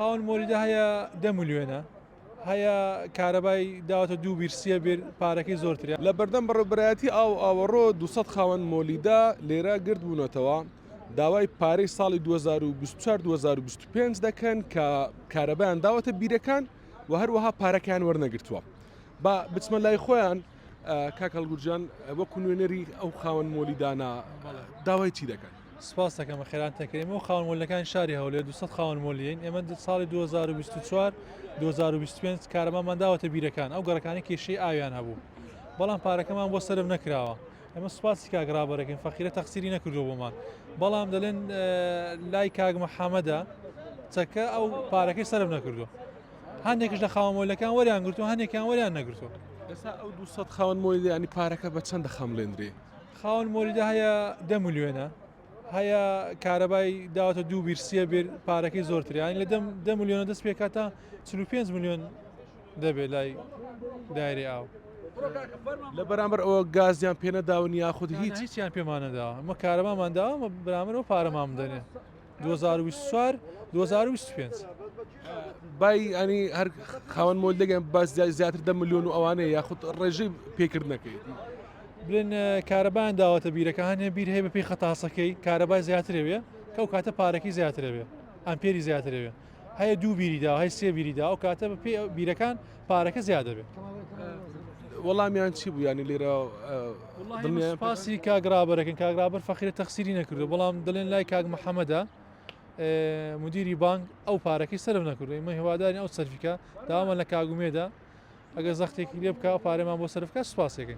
خاوەن مۆلیدا هەیە 10 ملیۆنە هەیە کارەبای داوەتە 2 بیر 3 بیر پارەکەی زۆرترە لە بەردەم بەڕێبەتی ئاو ئاوەڕۆ 200 خاوەن مۆلیدا لێرە گرت بوونەتەوە داوای پارەی ساڵی 2024-2025 دەکەن کە کارەبایان داوەتە بیرەکان و هەروەها پارەکەیان وەرنەگرتووە با بچمە لای خۆیان کاکەڵ گورجان وەکو نوێنەری ئەو خاوەن مۆلیدانە داوای چی دەکەن؟ سپاس دەکەم خێران تەکریم و خاوەن مۆلەکان شاری هەولێر 200 خاوەن مۆلیین ئێمە ساڵی 2024-2025 کارەبامان داوەتە بیرەکان ئەو گەڕەکانی کێشەی ئاویان هەبوو بەڵام پارەکەمان بۆ سەرف نەکراوە ئەمە سوپاسی کاگرابەرەکەین فەقیرە تەقسیری نەکردو بۆمان بەڵام دەڵێن لای کاک محەممەدە چەکە ئەو پارەکەی سەرف نەکردو هەندێکش لە خاوەن مۆلەکان وەریان گرتو هەندێکیان وەریان نەگرتو ئێستا ئەو 200 خاوەن مۆلیدا ینی پارەکە بە چەندە خەمڵێنرێ؟ خاوەن مۆلیدا هەیە 10 ملیۆنە هەیە کارەبای داوەتە 2 بیر 3 بیر پارەکەی زۆرتر ینی لە 10 ملیۆنە دەست پێکاتە 45 ملیۆن دەبێت لای دایری ئاو لە بەرامبەر ئەوە گازیان پێنەداون یاخود هیچیان پێمانەداوە ئەمە کارەمامانداوە ئەمە بەرامبەرەوە پارەمان بدەنێ 2024-2025 بای ئەنی هەر خاوەن مۆل دەگەن باز زیاتر 10 ملیۆن و ئەوانەیە یاخود ڕێژەی پێکردنەکەی بڵێن کارەبایان داوەتە بیرەکە هەنێ بیر هەیە بە پێی خەتاسەکەی کارەبای زیاترەوێ کە ئەو کاتە پارەکەی زیاترەوێ ئەمپێری زیاترەوێ هەیە 2 بیریدا هەیە 3 بیریدا ئەو کاتە بە پێی بیرەکان پارەکە زیاد دەبێت وەڵامیان چی بوو ینی لێرە پاسی کاگرابەرەکەن کاگرابەر فەقیرە تەقسیری نەکردو بەڵام دەڵێن لای کاک محەممەدە مدیری بانک ئەو پارەکەی سەرف نەکردو ئمە هیواداری ئەو سەرفیکە داوامە لە کاگومێدا ئەگە زەختێکی لێ بکە پارێمان بۆ سەرفکە سوپاسێکن